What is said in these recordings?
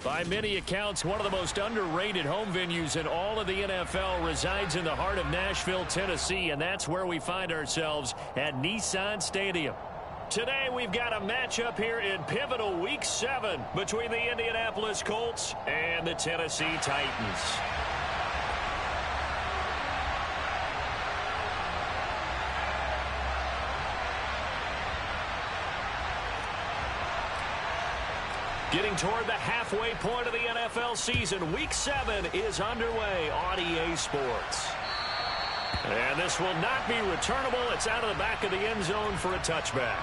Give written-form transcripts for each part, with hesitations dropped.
By many accounts, one of the most underrated home venues in all of the NFL resides in the heart of Nashville, Tennessee, and that's where we find ourselves at Nissan Stadium. Today, we've got a matchup here in pivotal Week 7 between the Indianapolis Colts and the Tennessee Titans. Getting toward the halfway point of the NFL season, Week 7 is underway on EA Sports. And this will not be returnable. It's out of the back of the end zone for a touchback.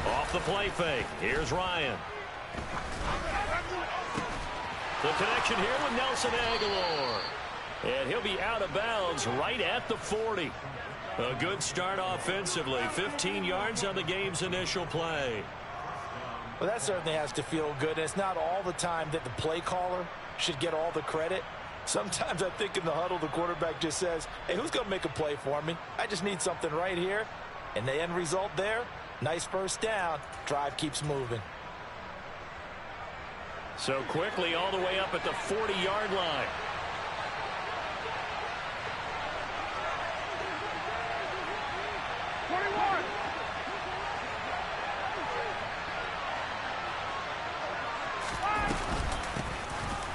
Off the play fake. Here's Ryan. The connection here with Nelson Aguilar. And he'll be out of bounds right at the 40. A good start offensively. 15 yards on the game's initial play. Well, that certainly has to feel good. And it's not all the time that the play caller should get all the credit. Sometimes I think in the huddle, the quarterback just says, hey, who's going to make a play for me? I just need something right here. And the end result there, nice first down. Drive keeps moving. So quickly all the way up at the 40-yard line.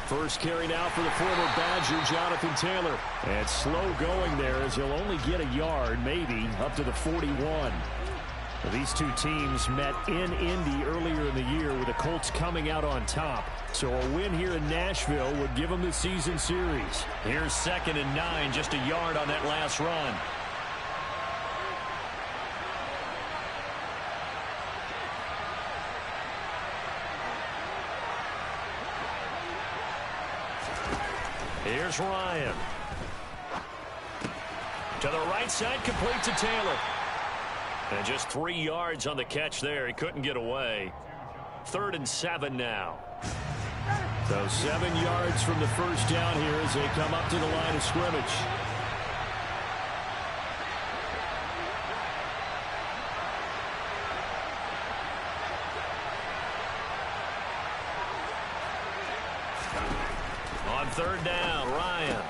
First carry now for the former Badger, Jonathan Taylor. And slow going there as he'll only get a yard, maybe, up to the 41. These two teams met in Indy earlier in the year with the Colts coming out on top. So a win here in Nashville would give them the season series. Here's 2nd and 9, just a yard on that last run. Here's Ryan. To the right side, complete to Taylor. And just 3 yards on the catch there. He couldn't get away. 3rd and 7 now. So 7 yards from the first down here as they come up to the line of scrimmage. On 3rd down, Ryan.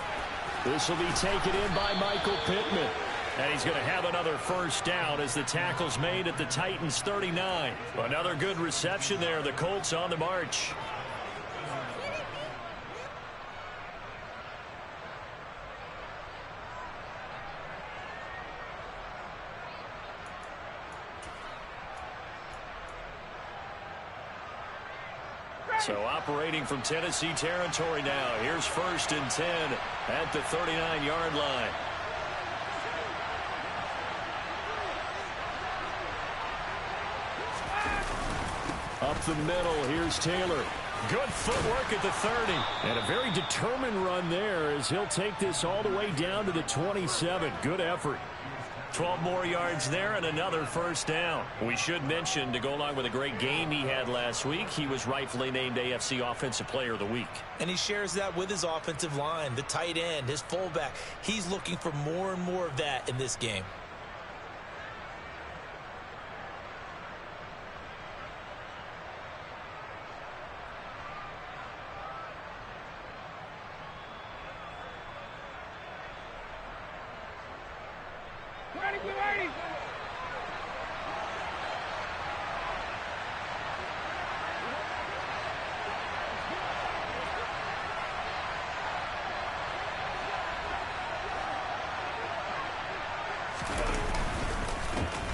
This will be taken in by Michael Pittman. And he's going to have another first down as the tackle's made at the Titans' 39. Another good reception there. The Colts on the march. So operating from Tennessee territory now. Here's 1st and 10 at the 39-yard line. Up the middle, here's Taylor. Good footwork at the 30. And a very determined run there as he'll take this all the way down to the 27. Good effort. 12 more yards there and another first down. We should mention, to go along with a great game he had last week, he was rightfully named AFC Offensive Player of the Week. And he shares that with his offensive line, the tight end, his fullback. He's looking for more and more of that in this game.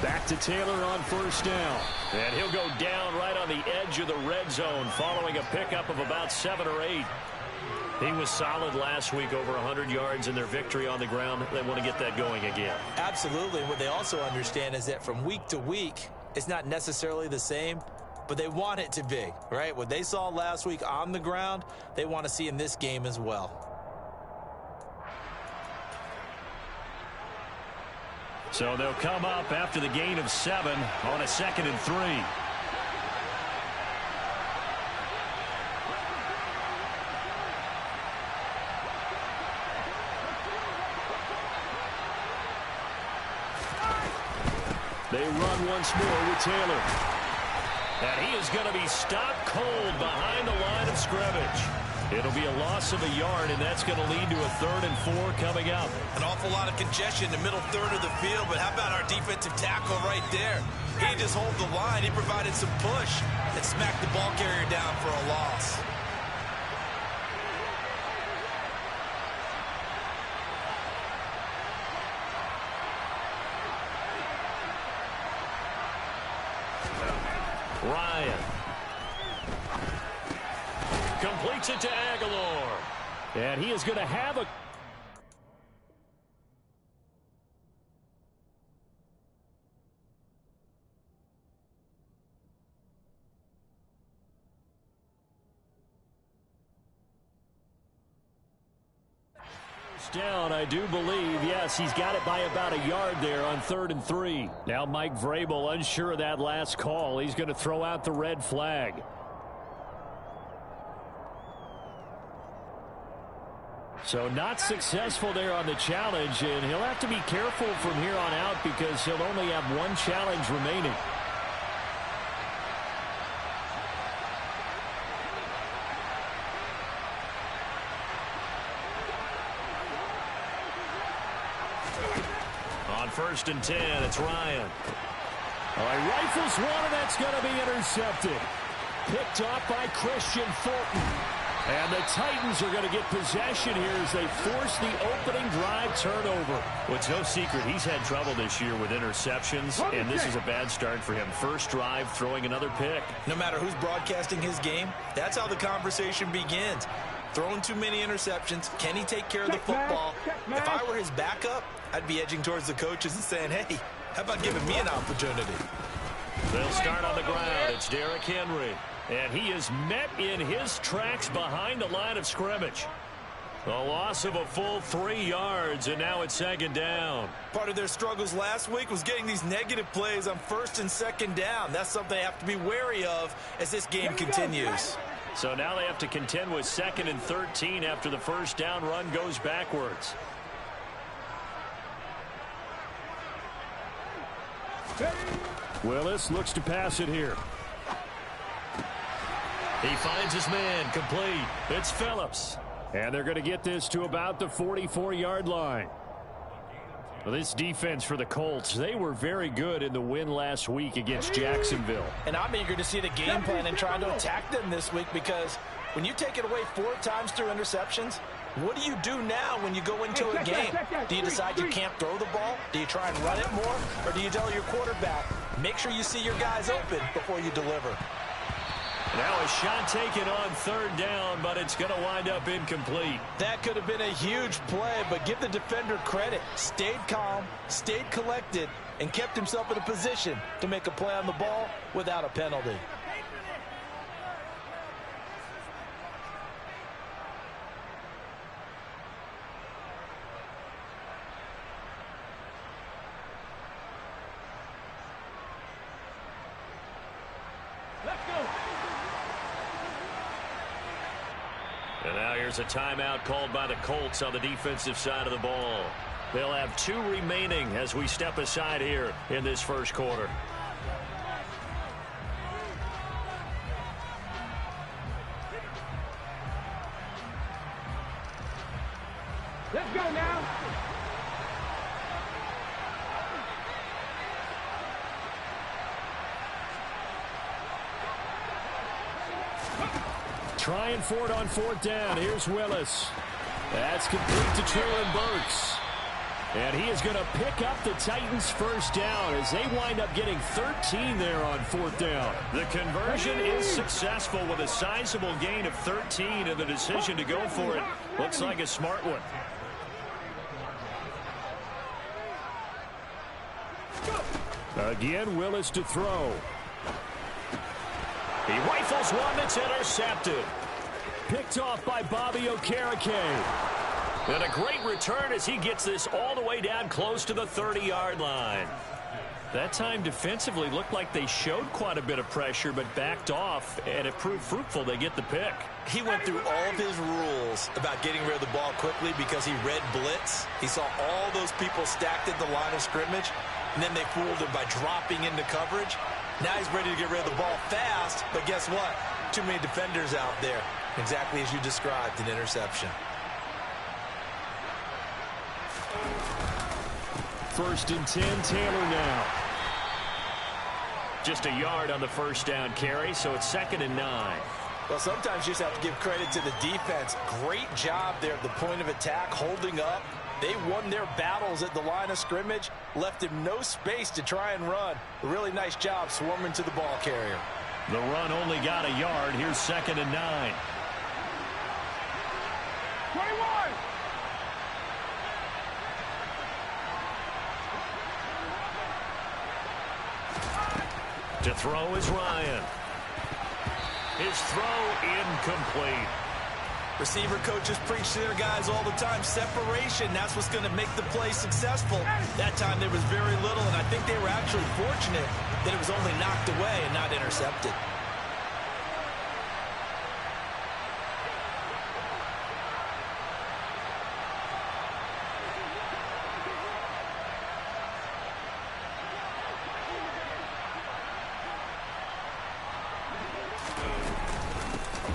Back to Taylor on first down. And he'll go down right on the edge of the red zone following a pickup of about 7 or 8. He was solid last week, over 100 yards in their victory on the ground. They want to get that going again. Absolutely. What they also understand is that from week to week, it's not necessarily the same, but they want it to be, right? What they saw last week on the ground, they want to see in this game as well. So they'll come up after the gain of 7 on a 2nd and 3. They run once more with Taylor. And he is going to be stopped cold behind the line of scrimmage. It'll be a loss of a yard, and that's going to lead to a 3rd and 4 coming up. An awful lot of congestion in the middle third of the field, but how about our defensive tackle right there? He didn't just hold the line. He provided some push and smacked the ball carrier down for a loss. Ryan completes it to Aguilar. And he is going to have a... down, I do believe. Yes, he's got it by about a yard there on 3rd and 3. Now Mike Vrabel unsure of that last call. He's going to throw out the red flag. So not successful there on the challenge, and he'll have to be careful from here on out because he'll only have one challenge remaining. On 1st and 10, it's Ryan. All right, rifles one, and that's going to be intercepted. Picked off by Christian Fulton. And the Titans are going to get possession here as they force the opening drive turnover. Well, it's no secret he's had trouble this year with interceptions, and this is a bad start for him. First drive, throwing another pick. No matter who's broadcasting his game, that's how the conversation begins. Throwing too many interceptions. Can he take care of the football? If I were his backup, I'd be edging towards the coaches and saying, hey, how about giving me an opportunity? They'll start on the ground. It's Derrick Henry. And he is met in his tracks behind the line of scrimmage. A loss of a full 3 yards, and now it's 2nd down. Part of their struggles last week was getting these negative plays on 1st and 2nd down. That's something they have to be wary of as this game continues. So now they have to contend with 2nd and 13 after the first down run goes backwards. Willis looks to pass it here. He finds his man, complete. It's Phillips. And they're going to get this to about the 44-yard line. Well, this defense for the Colts, they were very good in the win last week against Jacksonville. And I'm eager to see the game plan and trying to attack them this week because when you take it away 4 times through interceptions, what do you do now when you go into a game? Do you decide you can't throw the ball? Do you try and run it more? Or do you tell your quarterback, make sure you see your guys open before you deliver? Now a shot taken on 3rd down, but it's going to wind up incomplete. That could have been a huge play, but give the defender credit. Stayed calm, stayed collected, and kept himself in a position to make a play on the ball without a penalty. And now here's a timeout called by the Colts on the defensive side of the ball. They'll have 2 remaining as we step aside here in this first quarter. Let's go now. Trying for it on 4th down. Here's Willis. That's complete to Traylon Burks. And he is going to pick up the Titans' first down as they wind up getting 13 there on 4th down. The conversion is successful with a sizable gain of 13, and the decision to go for it looks like a smart one. Again, Willis to throw. He rifles one that's intercepted. Picked off by Bobby Okereke. And a great return as he gets this all the way down close to the 30-yard line. That time defensively looked like they showed quite a bit of pressure but backed off, and it proved fruitful. They get the pick. He went through all of his rules about getting rid of the ball quickly because he read blitz. He saw all those people stacked at the line of scrimmage, and then they fooled him by dropping into coverage. Now he's ready to get rid of the ball fast, but guess what? Too many defenders out there. Exactly as you described, an interception. First and 10, Taylor now. Just a yard on the first down carry, so it's 2nd and 9. Well, sometimes you just have to give credit to the defense. Great job there at the point of attack, holding up. They won their battles at the line of scrimmage, left him no space to try and run. A really nice job swarming to the ball carrier. The run only got a yard. Here's 2nd and 9. 21. To throw is Ryan. His throw incomplete. Receiver coaches preach to their guys all the time. Separation, that's what's going to make the play successful. That time there was very little, and I think they were actually fortunate that it was only knocked away and not intercepted.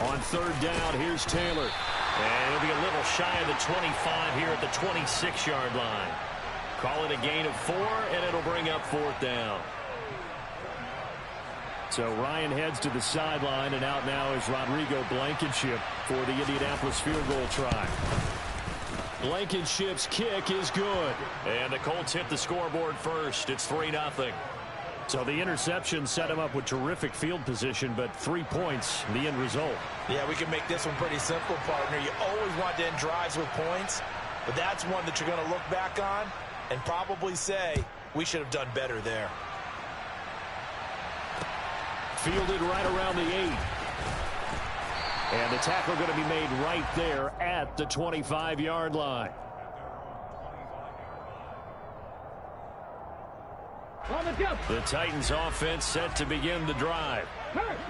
On 3rd down, here's Taylor. And he'll be a little shy of the 25 here at the 26-yard line. Call it a gain of 4, and it'll bring up 4th down. So Ryan heads to the sideline, and out now is Rodrigo Blankenship for the Indianapolis field goal try. Blankenship's kick is good. And the Colts hit the scoreboard first. It's 3-0. So the interception set him up with terrific field position, but 3 points, the end result. Yeah, we can make this one pretty simple, partner. You always want to end drives with points, but that's one that you're going to look back on and probably say, we should have done better there. Fielded right around the 8. And the tackle going to be made right there at the 25-yard line. The Titans offense set to begin the drive.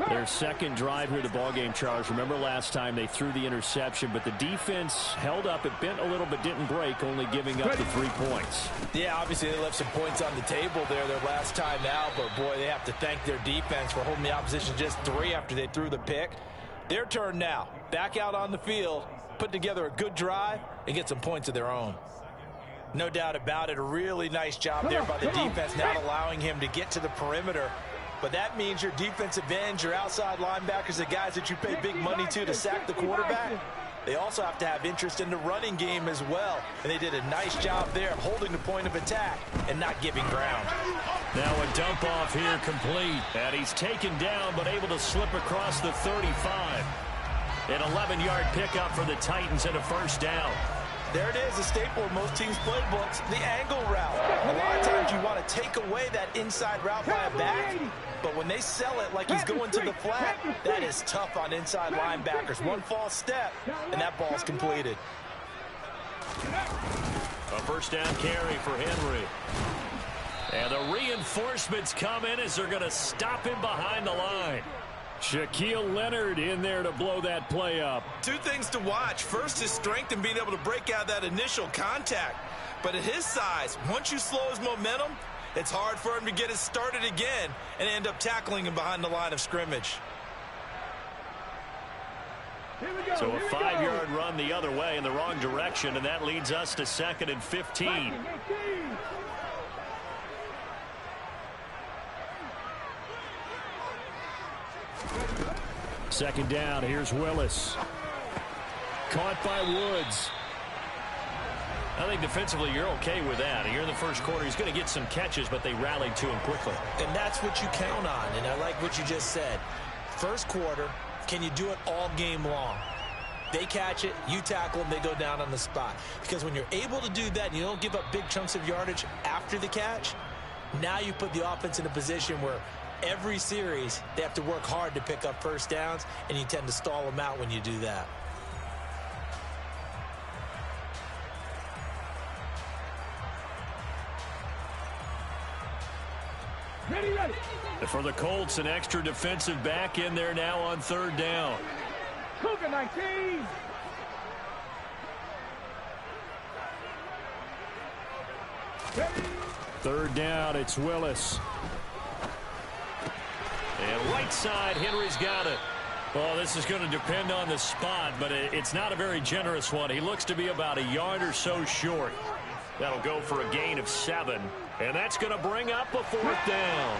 Their second drive here, the ballgame, Charles. Remember last time they threw the interception, but the defense held up. It bent a little but didn't break, only giving up the 3 points. Yeah, obviously they left some points on the table there their last time out, but boy, they have to thank their defense for holding the opposition just 3 after they threw the pick. Their turn now. Back out on the field, put together a good drive, and get some points of their own. No doubt about it. A really nice job there by the defense, not allowing him to get to the perimeter. But that means your defensive ends, your outside linebackers, the guys that you pay big money to sack the quarterback, they also have to have interest in the running game as well. And they did a nice job there of holding the point of attack and not giving ground. Now a dump off here complete. And he's taken down but able to slip across the 35. An 11-yard pickup for the Titans and a first down. There it is, a staple of most teams' playbooks, the angle route. A lot of times you want to take away that inside route by a back, but when they sell it like he's going to the flat, that is tough on inside linebackers. One false step, and that ball's completed. A first down carry for Henry. And the reinforcements come in as they're going to stop him behind the line. Shaquille Leonard in there to blow that play up. 2 things to watch. First, his strength and being able to break out that initial contact. But at his size, once you slow his momentum, it's hard for him to get it started again and end up tackling him behind the line of scrimmage. So a 5-yard run the other way in the wrong direction, and that leads us to 2nd and 15. Second down, here's Willis. Caught by Woods. I think defensively you're okay with that. Here in the first quarter, he's going to get some catches, but they rallied to him quickly. And that's what you count on, and I like what you just said. First quarter, can you do it all game long? They catch it, you tackle them, they go down on the spot. Because when you're able to do that and you don't give up big chunks of yardage after the catch, now you put the offense in a position where every series, they have to work hard to pick up first downs, and you tend to stall them out when you do that. For the Colts, an extra defensive back in there now on third down. Cougar 19. Third down, it's Willis. And right side, Henry's got it. Well, this is going to depend on the spot, but it's not a very generous one. He looks to be about a yard or so short. That'll go for a gain of 7, and that's going to bring up a fourth down.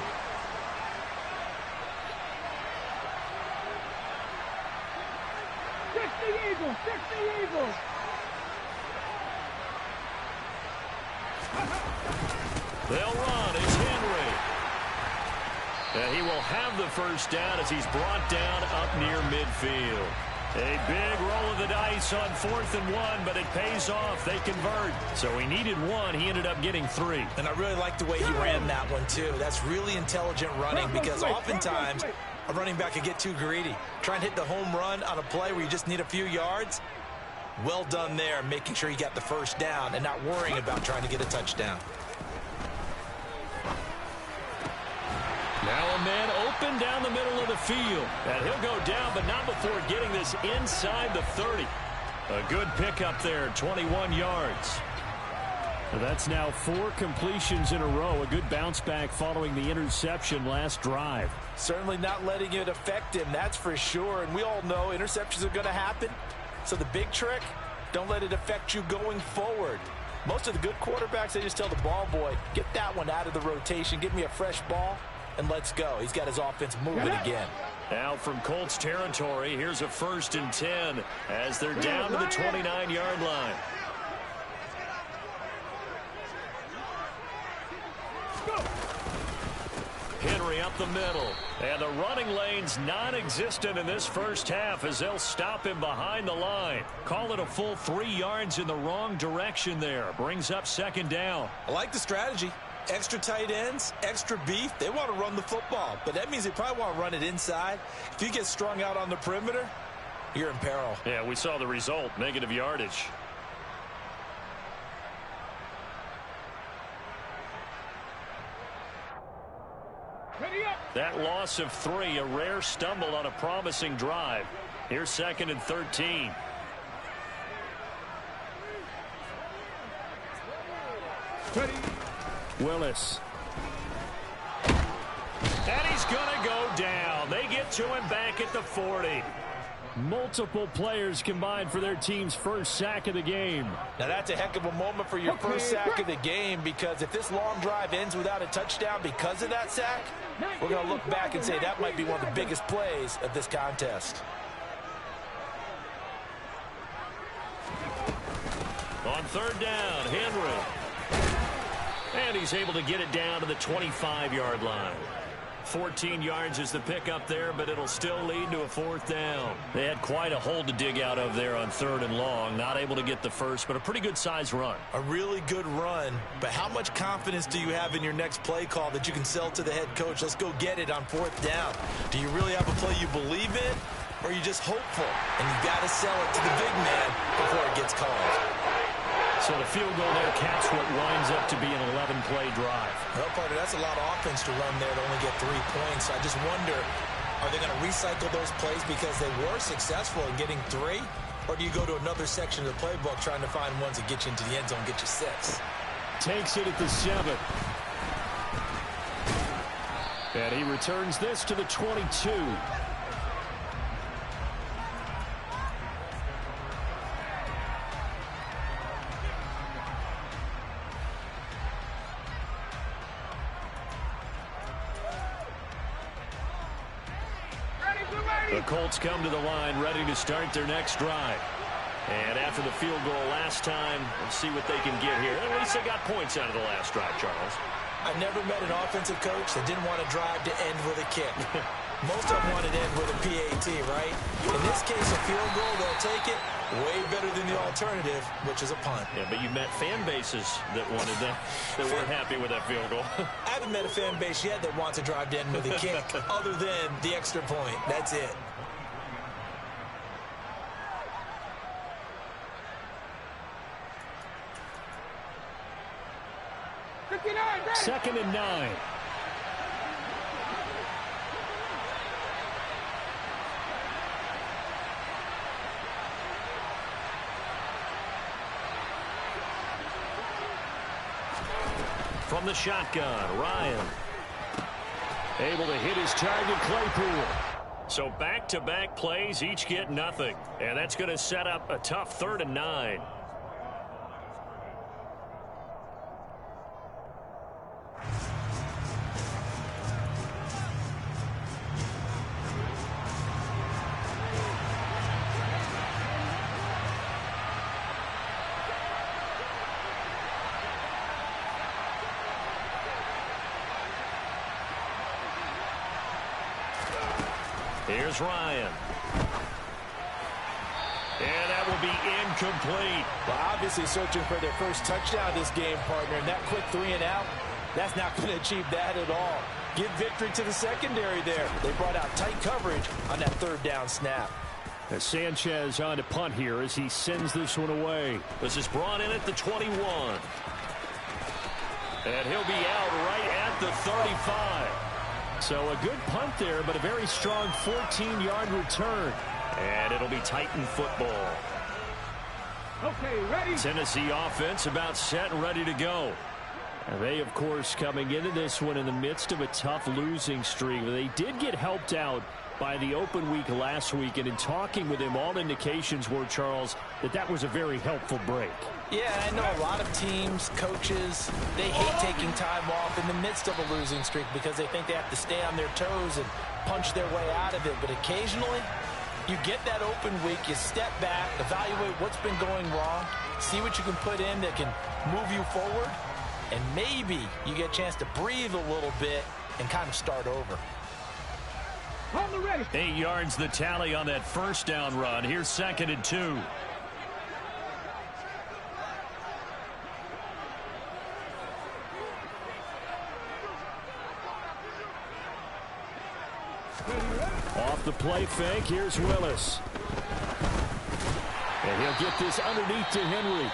Eagles, 60 Eagles. They'll run. It's Henry. And he will have the first down as he's brought down up near midfield. A big roll of the dice on 4th and 1, but it pays off. They convert. So he needed 1. He ended up getting 3. And I really like the way he ran that one, too. That's really intelligent running because oftentimes a running back can get too greedy. Try and hit the home run on a play where you just need a few yards. Well done there, making sure he got the first down and not worrying about trying to get a touchdown. Now a man open down the middle of the field. And he'll go down, but not before getting this inside the 30. A good pickup there, 21 yards. That's now 4 completions in a row. A good bounce back following the interception last drive. Certainly not letting it affect him, that's for sure. And we all know interceptions are going to happen. So the big trick, don't let it affect you going forward. Most of the good quarterbacks, they just tell the ball boy, get that one out of the rotation, give me a fresh ball, and let's go. He's got his offense moving again. Now from Colts territory, here's a 1st and 10 as they're down to the 29-yard line. Henry up the middle. And the running lane's non-existent in this first half as they'll stop him behind the line. Call it a full 3 yards in the wrong direction there. Brings up 2nd down. I like the strategy. Extra tight ends, extra beef. They want to run the football, but that means they probably want to run it inside. If you get strung out on the perimeter, you're in peril. Yeah, we saw the result, negative yardage. That loss of 3, a rare stumble on a promising drive. Here's 2nd and 13. Willis. And he's going to go down. They get to him back at the 40. Multiple players combined for their team's first sack of the game. Now that's a heck of a moment for your first sack of the game, because if this long drive ends without a touchdown because of that sack, we're going to look back and say that might be one of the biggest plays of this contest. On 3rd down, Henry. And he's able to get it down to the 25-yard line. 14 yards is the pickup there, but it'll still lead to a 4th down. They had quite a hole to dig out of there on 3rd and long. Not able to get the first, but a pretty good size run. A really good run, but how much confidence do you have in your next play call that you can sell to the head coach? Let's go get it on 4th down. Do you really have a play you believe in, or are you just hopeful? And you've got to sell it to the big man before it gets called. So the field goal there caps what winds up to be an 11-play drive. Well, partner, that's a lot of offense to run there to only get 3 points. I just wonder, are they going to recycle those plays because they were successful in getting 3? Or do you go to another section of the playbook trying to find ones that get you into the end zone and get you 6? Takes it at the 7. And he returns this to the 22. The Colts come to the line ready to start their next drive. And after the field goal last time, let's see what they can get here. At least they got points out of the last drive, Charles. I've never met an offensive coach that didn't want to drive to end with a kick. Most of them wanted to end with a PAT, right? In this case, a field goal, they'll take it. Way better than the alternative, which is a punt. Yeah, but you've met fan bases that wanted that, that weren't happy with that field goal. I haven't met a fan base yet that wants to drive to end with a kick, other than the extra point. That's it. Second and 9. from the shotgun. Ryan able to hit his target, Claypool. So back-to-back plays, each get nothing. And that's going to set up a tough 3rd and 9. Here's Ryan. And that will be incomplete. Well, obviously searching for their first touchdown this game, partner. And that quick 3 and out, that's not going to achieve that at all. Give victory to the secondary there. They brought out tight coverage on that 3rd down snap. As Sanchez on to punt here as he sends this one away. This is brought in at the 21. And he'll be out right at the 35. So a good punt there, but a very strong 14-yard return. And it'll be Titan football. Okay, ready? Tennessee offense about set and ready to go. And they, of course, coming into this one in the midst of a tough losing streak. They did get helped out by the open week last week. And in talking with him, all indications were, Charles, that was a very helpful break. Yeah, I know a lot of teams, coaches, they hate taking time off in the midst of a losing streak because they think they have to stay on their toes and punch their way out of it. But occasionally, you get that open week, you step back, evaluate what's been going wrong, see what you can put in that can move you forward, and maybe you get a chance to breathe a little bit and kind of start over. On the ready. 8 yards the tally on that first down run. Here's 2nd and 2. Off the play fake, here's Willis. And he'll get this underneath to Henry.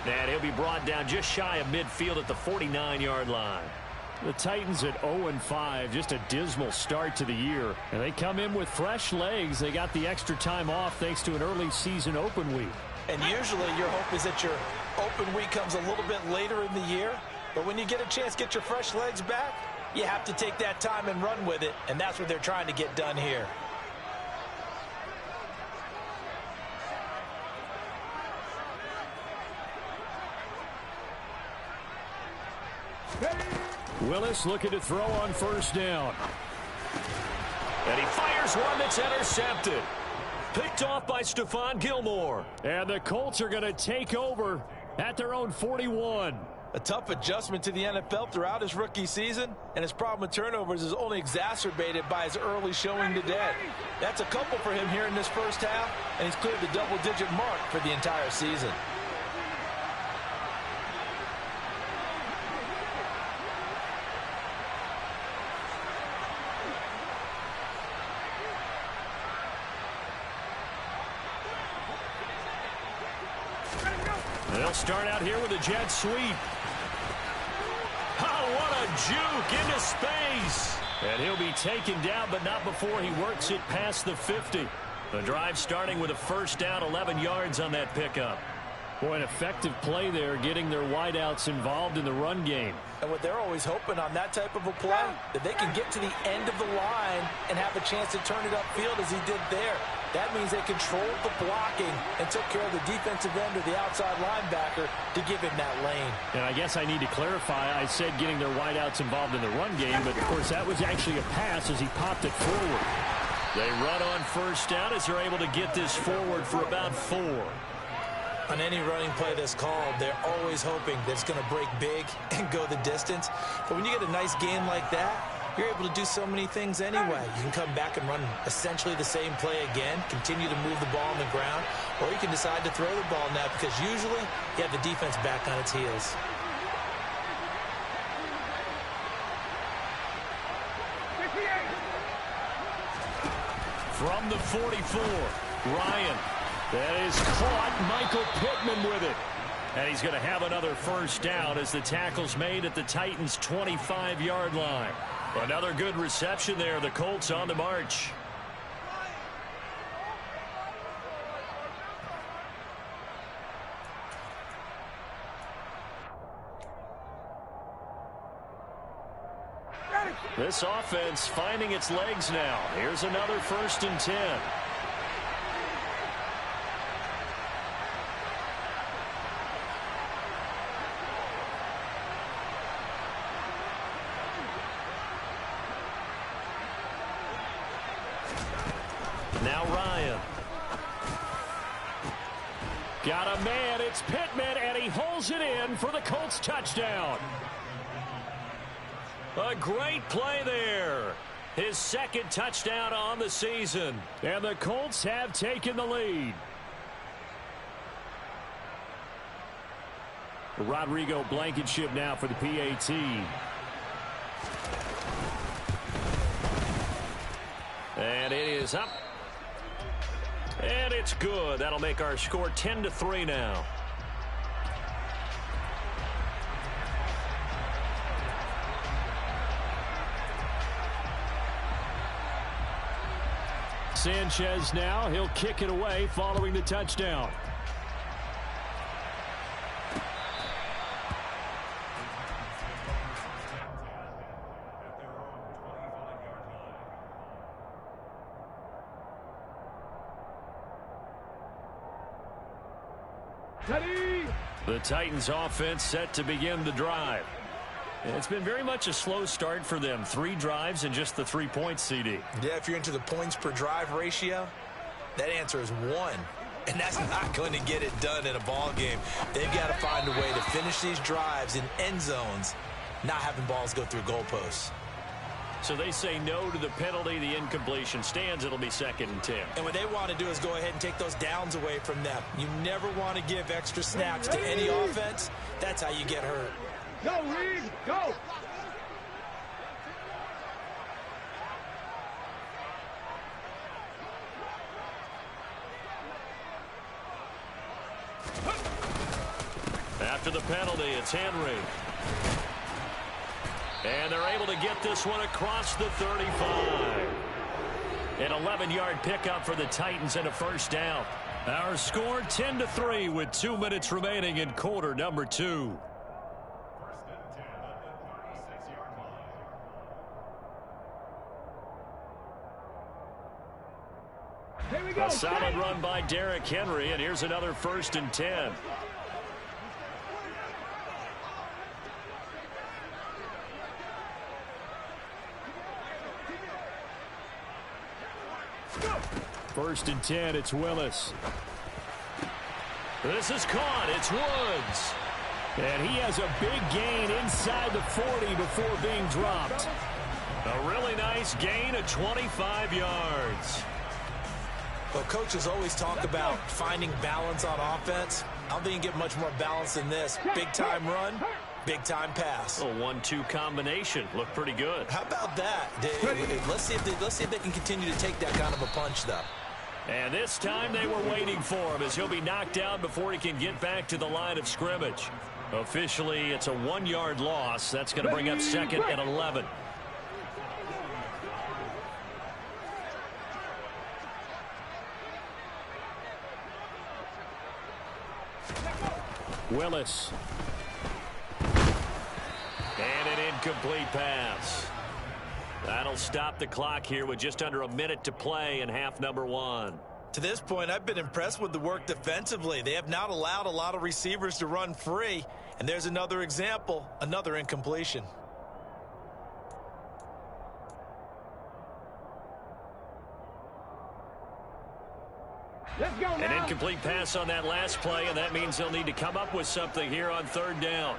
And he'll be brought down just shy of midfield at the 49-yard line. The Titans at 0-5, just a dismal start to the year. And they come in with fresh legs. They got the extra time off thanks to an early season open week. And usually your hope is that your open week comes a little bit later in the year. But when you get a chance to get your fresh legs back, you have to take that time and run with it. And that's what they're trying to get done here. Willis looking to throw on first down. And he fires one that's intercepted. Picked off by Stephon Gilmore. And the Colts are going to take over at their own 41. A tough adjustment to the NFL throughout his rookie season, and his problem with turnovers is only exacerbated by his early showing today. That's a couple for him here in this first half, and he's cleared the double-digit mark for the entire season. They'll start out here with a jet sweep. Oh, what a juke into space. And he'll be taken down, but not before he works it past the 50. The drive starting with a first down, 11 yards on that pickup. Boy, an effective play there, getting their wideouts involved in the run game. And what they're always hoping on that type of a play, that they can get to the end of the line and have a chance to turn it upfield as he did there. That means they controlled the blocking and took care of the defensive end or the outside linebacker to give him that lane. And I guess I need to clarify, I said getting their wideouts involved in the run game, but of course that was actually a pass as he popped it forward. They run on first down as they're able to get this forward for about 4. On any running play that's called, they're always hoping that it's going to break big and go the distance. But when you get a nice game like that, you're able to do so many things anyway. You can come back and run essentially the same play again, continue to move the ball on the ground, or you can decide to throw the ball now because usually you have the defense back on its heels. From the 44, Ryan. That is caught. Michael Pittman with it. And he's going to have another first down as the tackle's made at the Titans' 25-yard line. Another good reception there. The Colts on the march. This offense finding its legs now. Here's another 1st and 10. Now Ryan. Got a man. It's Pittman, and he holds it in for the Colts touchdown. A great play there. His 2nd touchdown on the season. And the Colts have taken the lead. Rodrigo Blankenship now for the PAT. And it is up. And it's good. That'll make our score 10-3 now. Sanchez now. He'll kick it away following the touchdown. The Titans offense set to begin the drive. It's been very much a slow start for them. 3 drives and just the 3 points, CD. Yeah, if you're into the points per drive ratio, that answer is 1. And that's not going to get it done in a ball game. They've got to find a way to finish these drives in end zones, not having balls go through goalposts. So they say no to the penalty. The incompletion stands. It'll be 2nd and 10. And what they want to do is go ahead and take those downs away from them. You never want to give extra snaps to any offense. That's how you get hurt. Go, Reed, go! After the penalty, it's Henry. And they're able to get this one across the 35. An 11-yard pickup for the Titans and a 1st down. Our score 10-3 with 2 minutes remaining in quarter number 2. Here we go. A solid run by Derrick Henry, and here's another 1st and 10. First and 10, it's Willis. This is caught. It's Woods. And he has a big gain inside the 40 before being dropped. A really nice gain of 25 yards. Well, coaches always talk about finding balance on offense. I don't think you get much more balance than this. Big-time run, big-time pass. A 1-2 combination. Looked pretty good. How about that? Let's see if they can continue to take that kind of a punch, though. And this time they were waiting for him as he'll be knocked down before he can get back to the line of scrimmage. Officially, it's a 1-yard loss. That's going to bring up 2nd and 11. Willis. And an incomplete pass. That'll stop the clock here with just under a minute to play in half number 1. To this point, I've been impressed with the work defensively. They have not allowed a lot of receivers to run free. And there's another example, another incompletion. Let's go now. An incomplete pass on that last play, and that means they'll need to come up with something here on 3rd down.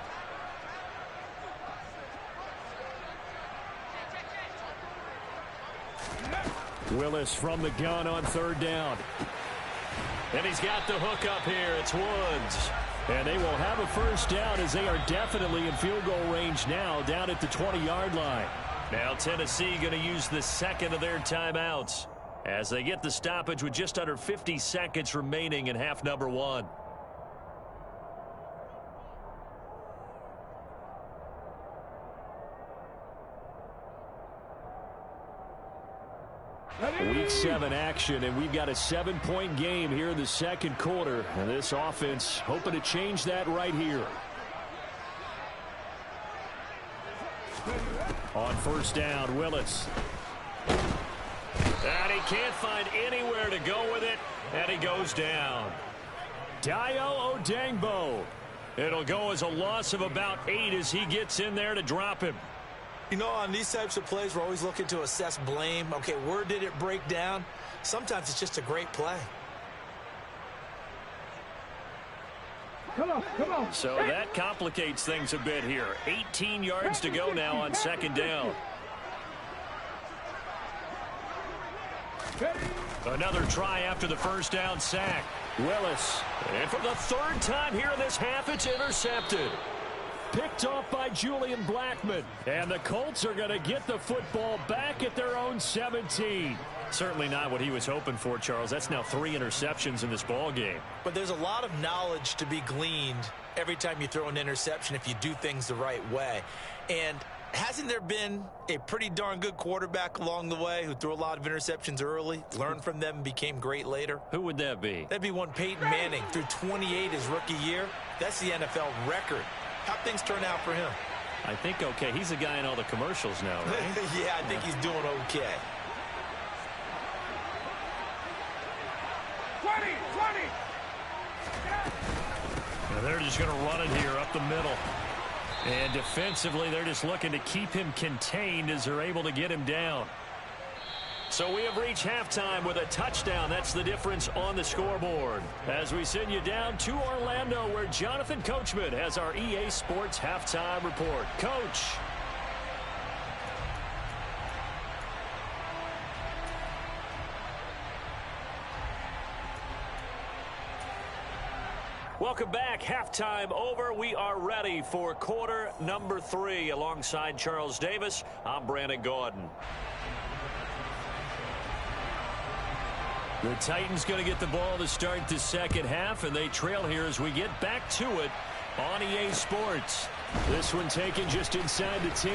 Willis from the gun on 3rd down. And he's got the hook up here. It's Woods. And they will have a 1st down as they are definitely in field goal range now down at the 20-yard line. Now Tennessee going to use the 2nd of their timeouts as they get the stoppage with just under 50 seconds remaining in half number 1. Week 7 action, and we've got a 7-point game here in the 2nd quarter. And this offense hoping to change that right here. On first down, Willis. And he can't find anywhere to go with it, and he goes down. Dio Odangbo. It'll go as a loss of about 8 as he gets in there to drop him. You know, on these types of plays, we're always looking to assess blame. Okay, where did it break down? Sometimes it's just a great play. Come on, come on. So that complicates things a bit here. 18 yards to go now on second down. Another try after the first down sack. Willis. And for the third time here in this half, it's intercepted. Picked off by Julian Blackmon. And the Colts are going to get the football back at their own 17. Certainly not what he was hoping for, Charles. That's now 3 interceptions in this ball game. But there's a lot of knowledge to be gleaned every time you throw an interception if you do things the right way. And hasn't there been a pretty darn good quarterback along the way who threw a lot of interceptions early, learned from them, and became great later? Who would that be? That'd be one Peyton Manning, threw 28 his rookie year. That's the NFL record. How'd things turn out for him? I think okay. He's the guy in all the commercials now, right? Yeah, I think he's doing okay. 20, 20. Now they're just going to run it here up the middle. And defensively, they're just looking to keep him contained as they're able to get him down. So we have reached halftime with a touchdown. That's the difference on the scoreboard. As we send you down to Orlando, where Jonathan Coachman has our EA Sports halftime report. Coach. Welcome back. Halftime over. We are ready for quarter number 3. Alongside Charles Davis, I'm Brandon Gordon. The Titans going to get the ball to start the second half, and they trail here as we get back to it on EA Sports. This one taken just inside the 10.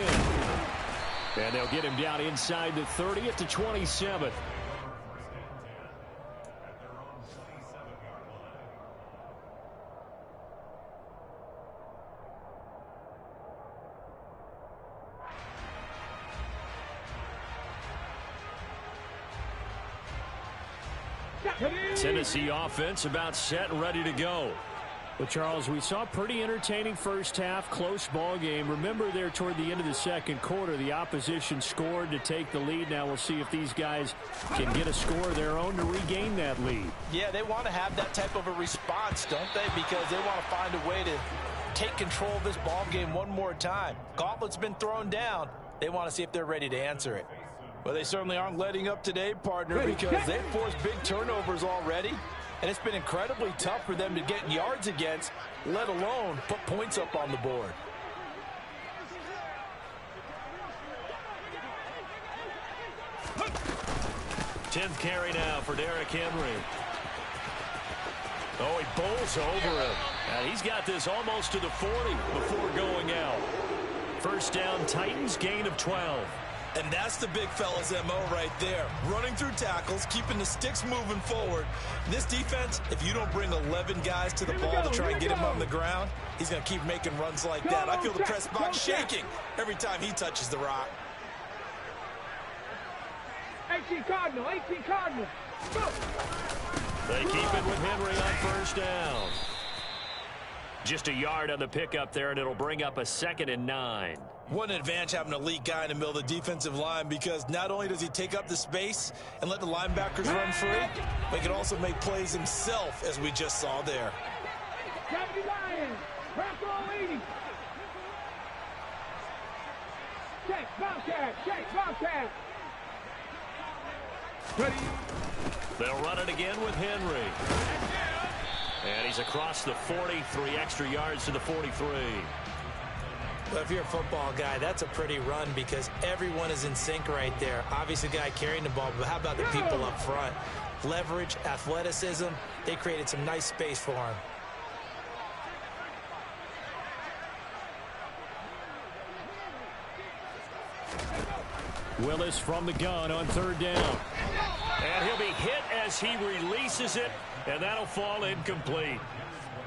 And they'll get him down inside the 30 at the 27. Tennessee offense about set and ready to go. Well, Charles, we saw a pretty entertaining first half, close ball game. Remember there toward the end of the second quarter, the opposition scored to take the lead. Now we'll see if these guys can get a score of their own to regain that lead. Yeah, they want to have that type of a response, don't they? Because they want to find a way to take control of this ball game one more time. Gauntlet's been thrown down. They want to see if they're ready to answer it. Well, they certainly aren't letting up today, partner, because they've forced big turnovers already. And it's been incredibly tough for them to get yards against, let alone put points up on the board. Tenth carry now for Derrick Henry. Oh, he bowls over him. And he's got this almost to the 40 before going out. First down, Titans, gain of 12. And that's the big fella's MO right there. Running through tackles, keeping the sticks moving forward. This defense, if you don't bring 11 guys to the ball to try and get him on the ground, he's going to keep making runs like that. I feel the press box shaking every time he touches the rock. 18 Cardinal, 18 Cardinal. Go. They keep it with Henry on first down. Just a yard on the pickup there, and it'll bring up a 2nd and 9. What an advantage having an elite guy in the middle of the defensive line, because not only does he take up the space and let the linebackers run free, but he can also make plays himself, as we just saw there. 70 Lions, press all 80. Check, Bobcat. Ready. They'll run it again with Henry. And he's across the 40, 3 extra yards to the 43. Well, if you're a football guy, that's a pretty run because everyone is in sync right there. Obviously, the guy carrying the ball, but how about the people up front? Leverage, athleticism, they created some nice space for him. Willis from the gun on third down. And he'll be hit as he releases it, and that'll fall incomplete.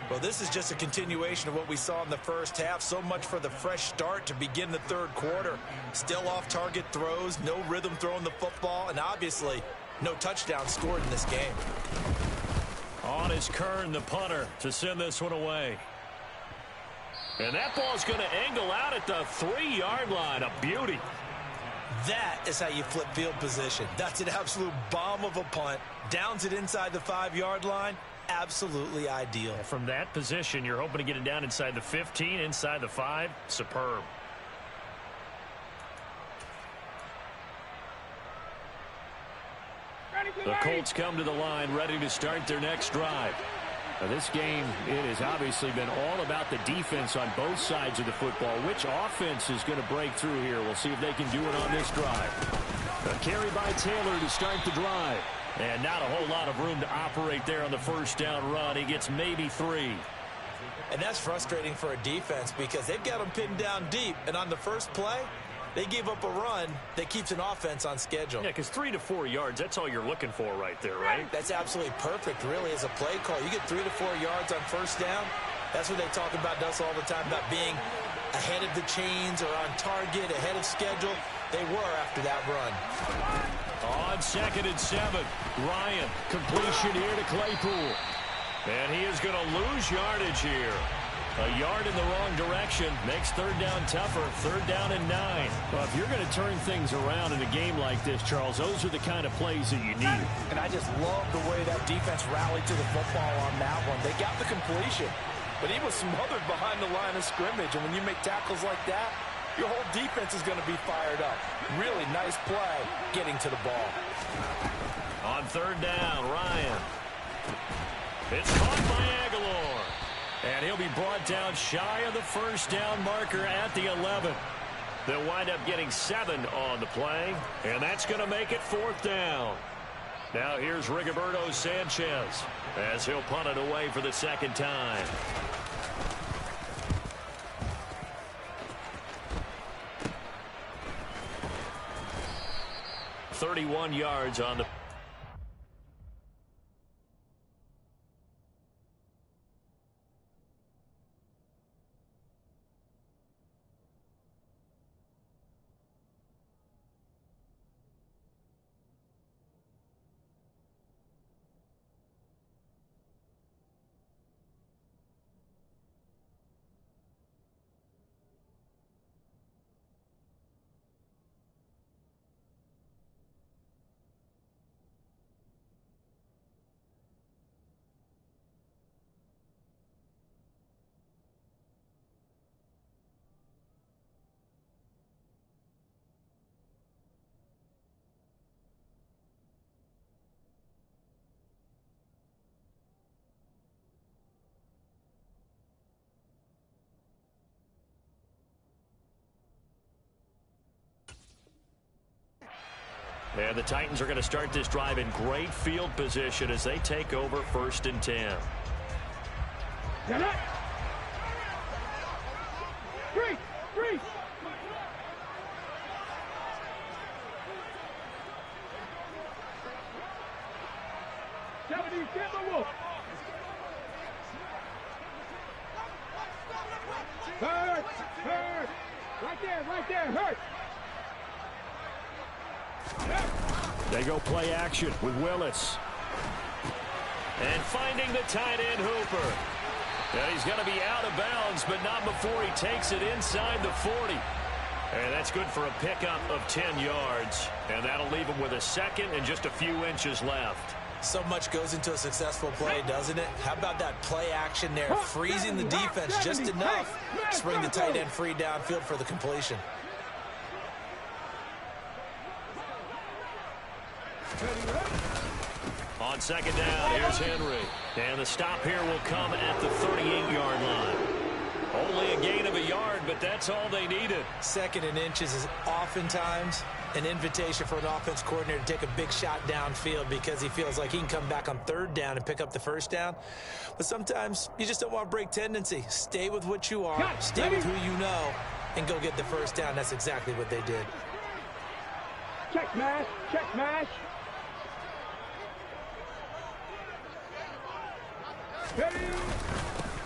Well, this is just a continuation of what we saw in the first half. So much for the fresh start to begin the third quarter. Still off-target throws, no rhythm throwing the football, and obviously no touchdown scored in this game. On is Kern, the punter, to send this one away. And that ball's going to angle out at the 3-yard line. A beauty. That is how you flip field position. That's an absolute bomb of a punt. Downs it inside the 5-yard line. Absolutely ideal. From that position, you're hoping to get it down inside the 15, inside the 5. Superb. The Colts come to the line, ready to start their next drive. Now, this game, it has obviously been all about the defense on both sides of the football. Which offense is going to break through here? We'll see if they can do it on this drive. A carry by Taylor to start the drive. And not a whole lot of room to operate there on the first down run. He gets maybe 3. And that's frustrating for a defense because they've got them pinned down deep. And on the first play, they gave up a run that keeps an offense on schedule. Yeah, because 3 to 4 yards, that's all you're looking for right there, right? That's absolutely perfect, really, as a play call. You get 3 to 4 yards on first down. That's what they talk about us all the time, about being ahead of the chains or on target, ahead of schedule. They were after that run. On 2nd and 7, Ryan, completion here to Claypool. And he is going to lose yardage here. A yard in the wrong direction makes third down tougher. Third down and 9. Well, if you're going to turn things around in a game like this, Charles, those are the kind of plays that you need. And I just love the way that defense rallied to the football on that one. They got the completion, but he was smothered behind the line of scrimmage. And when you make tackles like that, your whole defense is going to be fired up. Really nice play getting to the ball. On third down, Ryan. It's caught by Aguilar. And he'll be brought down shy of the first down marker at the 11. They'll wind up getting 7 on the play, and that's going to make it 4th down. Now here's Rigoberto Sanchez as he'll punt it away for the second time. 31 yards on the And the Titans are going to start this drive in great field position as they take over 1st and 10. Three. Hurt. Right there, hurt. They go play action with Willis. And finding the tight end Hooper. And he's going to be out of bounds, but not before he takes it inside the 40. And that's good for a pickup of 10 yards. And that'll leave him with a 2nd and just a few inches left. So much goes into a successful play, doesn't it? How about that play action there? Freezing the defense just enough to bring the tight end free downfield for the completion. On 2nd down, here's Henry. And the stop here will come at the 38-yard line. Only a gain of a yard, but that's all they needed. 2nd and inches is oftentimes an invitation for an offense coordinator to take a big shot downfield because he feels like he can come back on 3rd down and pick up the 1st down. But sometimes you just don't want to break tendency. Stay with what you are, stay with who you know, and go get the 1st down. That's exactly what they did. Check mash.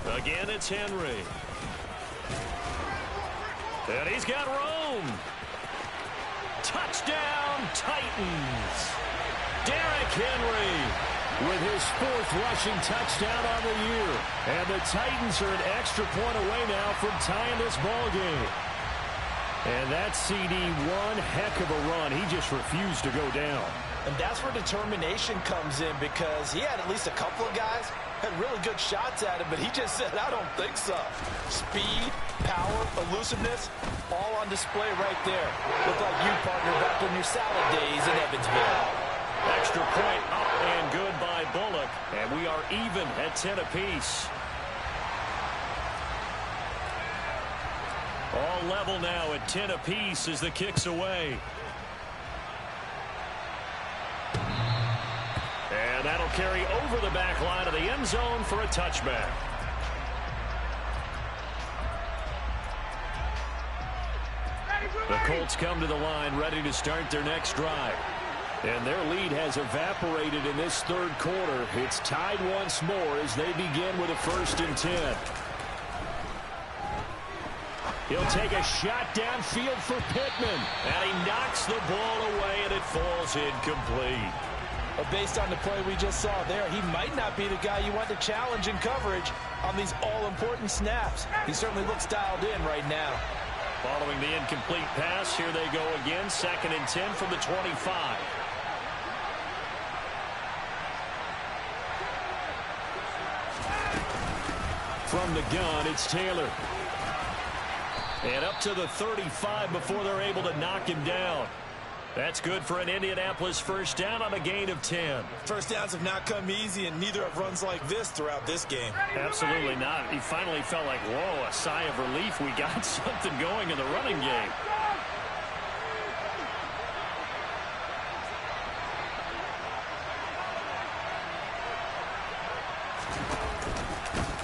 Again, it's Henry. And he's got Rome. Touchdown, Titans. Derrick Henry with his 4th rushing touchdown on the year. And the Titans are an extra point away now from tying this ball game. And that CD, one heck of a run. He just refused to go down. And that's where determination comes in, because he had at least a couple of guys had really good shots at him, but he just said, I don't think so. Speed, power, elusiveness, all on display right there. Look like you, partner, back in your salad days in Evansville. Extra point up and good by Bullock. And we are even at 10 apiece. All level now at 10 apiece as the kick's away. And that'll carry over the back line of the end zone for a touchback. The Colts come to the line ready to start their next drive. And their lead has evaporated in this 3rd quarter. It's tied once more as they begin with a 1st and 10. He'll take a shot downfield for Pittman. And he knocks the ball away, and it falls incomplete. But based on the play we just saw there, he might not be the guy you want to challenge in coverage on these all-important snaps. He certainly looks dialed in right now. Following the incomplete pass, here they go again. 2nd and 10 from the 25. From the gun, it's Taylor. And up to the 35 before they're able to knock him down. That's good for an Indianapolis 1st down on a gain of 10. First downs have not come easy, and neither have runs like this throughout this game. Absolutely not. He finally felt like, whoa, a sigh of relief. We got something going in the running game.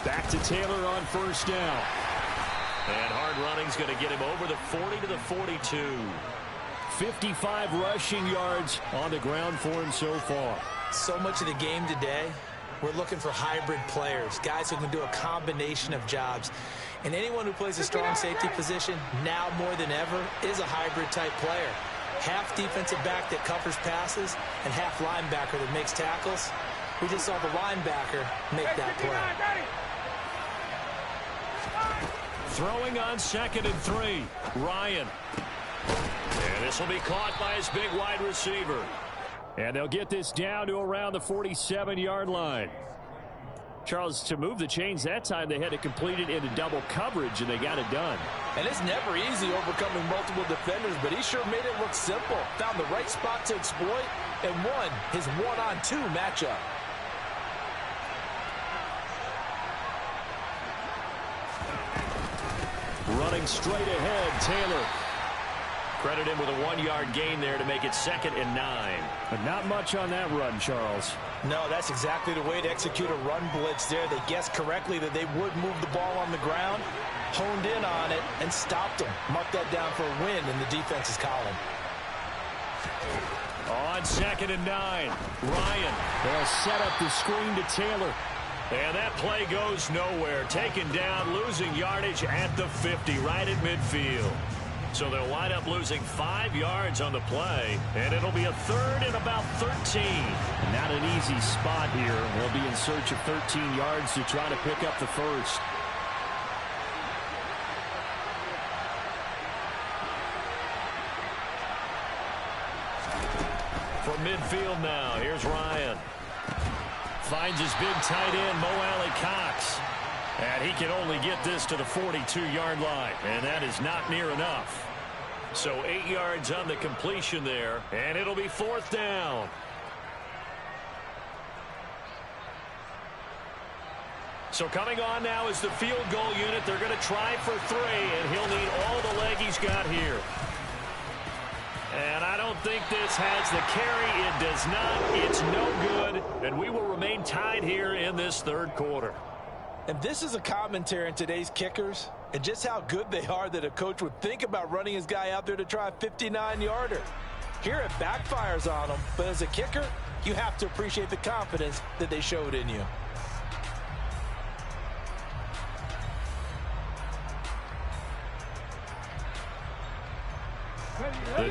Back to Taylor on 1st down. And hard running's going to get him over the 40 to the 42. 55 rushing yards on the ground for him so far. So much of the game today, we're looking for hybrid players, guys who can do a combination of jobs. And anyone who plays a strong safety position, now more than ever, is a hybrid-type player. Half defensive back that covers passes and half linebacker that makes tackles. We just saw the linebacker make that play. Throwing on 2nd and 3. Ryan. And this will be caught by his big wide receiver. And they'll get this down to around the 47-yard line. Charles, to move the chains that time, they had to complete it into double coverage, and they got it done. And it's never easy overcoming multiple defenders, but he sure made it look simple. Found the right spot to exploit and won his 1-on-2 matchup. Running straight ahead, Taylor. Credit him with a 1-yard gain there to make it 2nd and 9. But not much on that run, Charles. No, that's exactly the way to execute a run blitz there. They guessed correctly that they would move the ball on the ground, honed in on it, and stopped them. Mark that down for a win in the defense's column. On 2nd and 9, Ryan. They'll set up the screen to Taylor. And that play goes nowhere. Taken down, losing yardage at the 50, right at midfield. So they'll wind up losing 5 yards on the play, and it'll be a 3rd and about 13. Not an easy spot here. They'll be in search of 13 yards to try to pick up the 1st. From midfield now, here's Ryan. Finds his big tight end, Mo Alley-Cox. And he can only get this to the 42-yard line, and that is not near enough. So 8 yards on the completion there, and it'll be 4th down. So coming on now is the field goal unit. They're going to try for 3, and he'll need all the leg he's got here. And I don't think this has the carry. It does not. It's no good. And we will remain tied here in this 3rd quarter. And this is a commentary on today's kickers and just how good they are that a coach would think about running his guy out there to try a 59-yarder. Here it backfires on him, but as a kicker, you have to appreciate the confidence that they showed in you.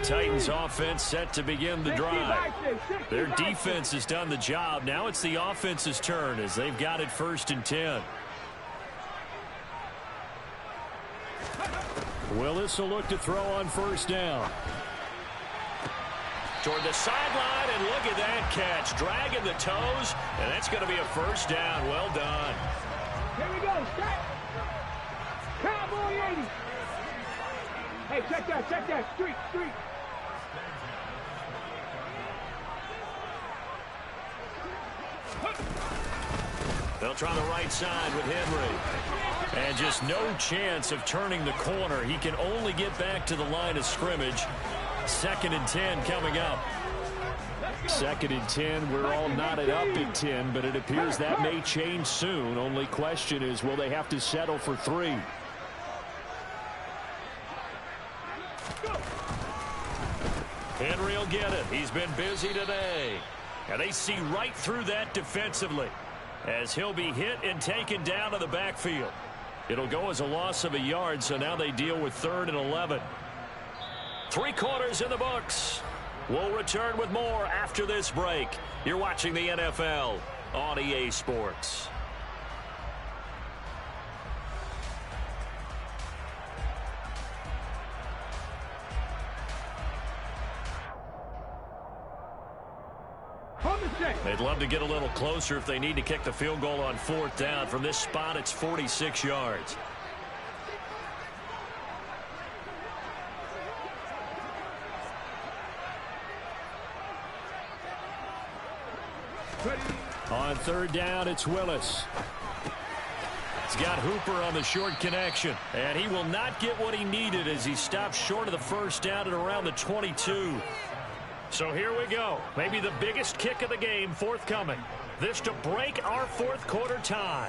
Titans offense set to begin the drive. Their defense has done the job. Now it's the offense's turn as they've got it 1st and 10. Willis will look to throw on 1st down. Toward the sideline, and look at that catch. Dragging the toes, and that's going to be a 1st down. Well done. Here we go. Set. Cowboy 80. Hey, check that. Street. They'll try the right side with Henry. And just no chance of turning the corner. He can only get back to the line of scrimmage. 2nd and 10 coming up. 2nd and 10. We're all knotted up at 10, but it appears that may change soon. Only question is, will they have to settle for 3? Henry will get it. He's been busy today. And they see right through that defensively as he'll be hit and taken down to the backfield. It'll go as a loss of a yard, so now they deal with 3rd and 11. 3 quarters in the books. We'll return with more after this break. You're watching the NFL on EA Sports. They'd love to get a little closer if they need to kick the field goal on 4th down. From this spot, it's 46 yards. On 3rd down, it's Willis. He's got Hooper on the short connection, and he will not get what he needed as he stops short of the 1st down at around the 22. So here we go. Maybe the biggest kick of the game forthcoming. This to break our 4th quarter tie.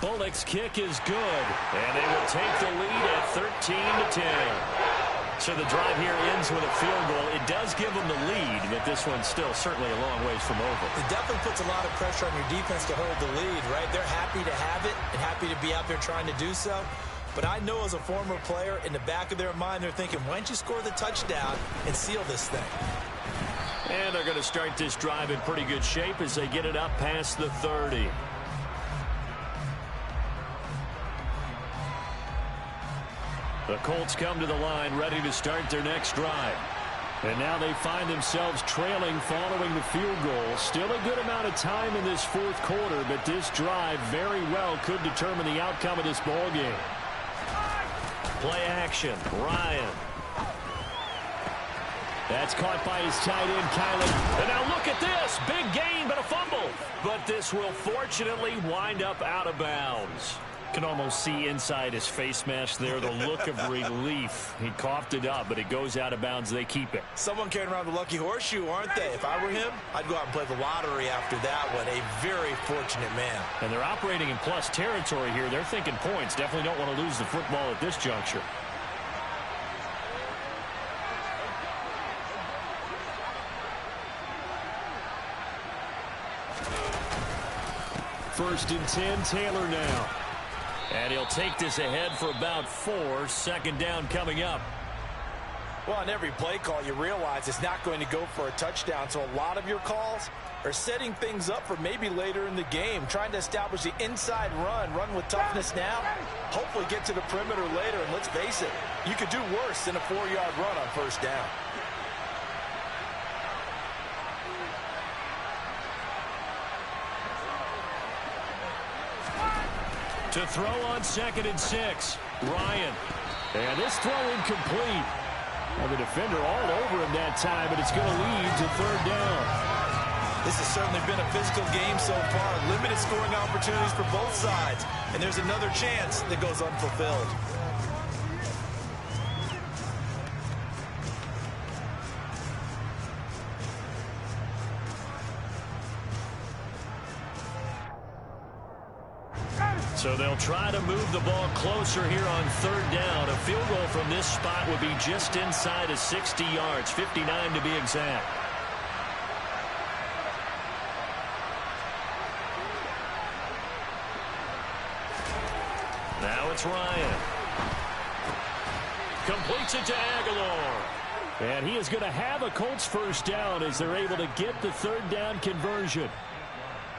Bullock's kick is good, and they will take the lead at 13-10. So the drive here ends with a field goal. It does give them the lead, but this one's still certainly a long ways from over. It definitely puts a lot of pressure on your defense to hold the lead, right? They're happy to have it and happy to be out there trying to do so. But I know as a former player, in the back of their mind, they're thinking, why don't you score the touchdown and seal this thing? And they're going to start this drive in pretty good shape as they get it up past the 30. The Colts come to the line ready to start their next drive. And now they find themselves trailing following the field goal. Still a good amount of time in this 4th quarter, but this drive very well could determine the outcome of this ball game. Play action. Ryan. That's caught by his tight end, Kylan. And now look at this. Big gain, but a fumble. But this will fortunately wind up out of bounds. Can almost see inside his face mask there the look of relief. He coughed it up, but it goes out of bounds. They keep it. Someone carrying around the lucky horseshoe, aren't they? If I were him, I'd go out and play the lottery after that one. A very fortunate man. And they're operating in plus territory here. They're thinking points. Definitely don't want to lose the football at this juncture. First and 10, Taylor now. And he'll take this ahead for about 4. 2nd down coming up. Well, on every play call, you realize it's not going to go for a touchdown. So a lot of your calls are setting things up for maybe later in the game, trying to establish the inside run with toughness now, hopefully get to the perimeter later. And let's face it, you could do worse than a 4-yard run on 1st down. To throw on 2nd and 6, Ryan. And this throw incomplete. Well, the defender all over him that time, but it's going to lead to 3rd down. This has certainly been a physical game so far. Limited scoring opportunities for both sides. And there's another chance that goes unfulfilled. So they'll try to move the ball closer here on 3rd down. A field goal from this spot would be just inside of 60 yards, 59 to be exact. Now it's Ryan. gets it to Aguilar. And he is going to have a Colts first down as they're able to get the third down conversion.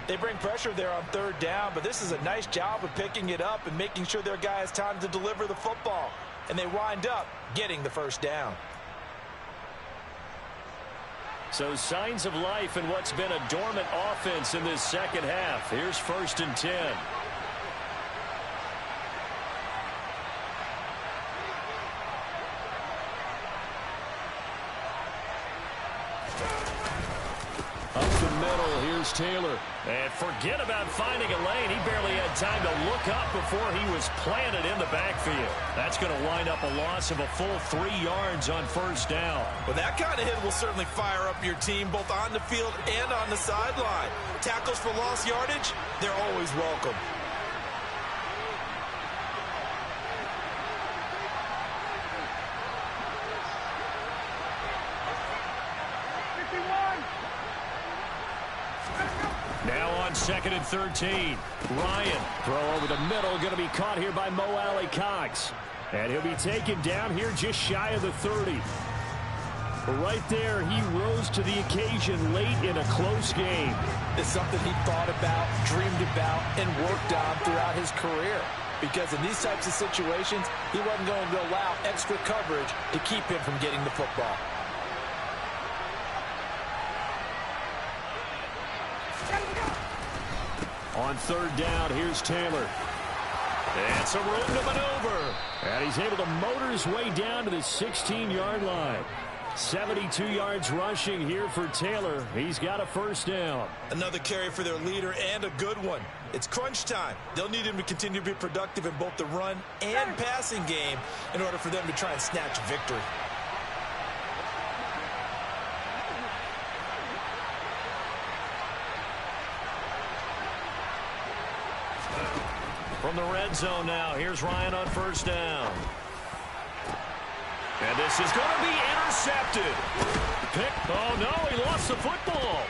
They bring pressure there on third down, but this is a nice job of picking it up and making sure their guy has time to deliver the football. And they wind up getting the first down. So signs of life in what's been a dormant offense in this second half. Here's 1st and 10. Up the middle, here's Taylor. And forget about finding a lane. He barely had time to look up before he was planted in the backfield. That's going to wind up a loss of a full 3 yards on first down. Well, that kind of hit will certainly fire up your team both on the field and on the sideline. Tackles for lost yardage, they're always welcome. Now on 2nd and 13. Ryan, throw over the middle, going to be caught here by Mo Alley Cox. And he'll be taken down here just shy of the 30. Right there, he rose to the occasion late in a close game. It's something he thought about, dreamed about, and worked on throughout his career. Because in these types of situations, he wasn't going to allow extra coverage to keep him from getting the football. On third down, here's Taylor. And some room to maneuver. And he's able to motor his way down to the 16-yard line. 72 yards rushing here for Taylor. He's got a first down. Another carry for their leader and a good one. It's crunch time. They'll need him to continue to be productive in both the run and passing game in order for them to try and snatch victory. From the red zone now, here's Ryan on first down. And this is going to be intercepted. Oh, no, he lost the football.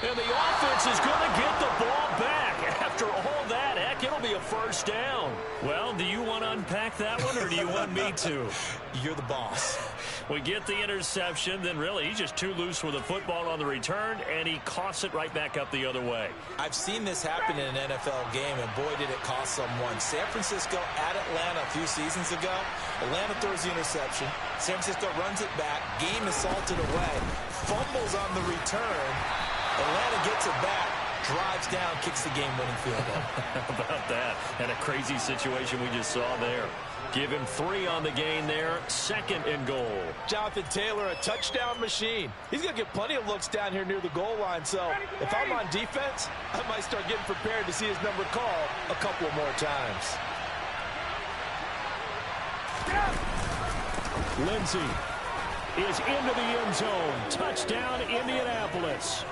And the offense is going to get the ball back. After all that, heck, it'll be a first down. Well, do you want to unpack that one, or do you want me to? You're the boss. We get the interception, then really he's just too loose with the football on the return, and he coughs it right back up the other way. I've seen this happen in an NFL game, and boy, did it cost someone. San Francisco at Atlanta a few seasons ago. Atlanta throws the interception. San Francisco runs it back. Game is salted away. Fumbles on the return. Atlanta gets it back. Drives down, kicks the game-winning field goal. How about that? And a crazy situation we just saw there. Give him 3 on the gain there. 2nd and goal. Jonathan Taylor, a touchdown machine. He's going to get plenty of looks down here near the goal line. So if I'm on defense, I might start getting prepared to see his number called a couple of more times. Lindsey is into the end zone. Touchdown, Indianapolis.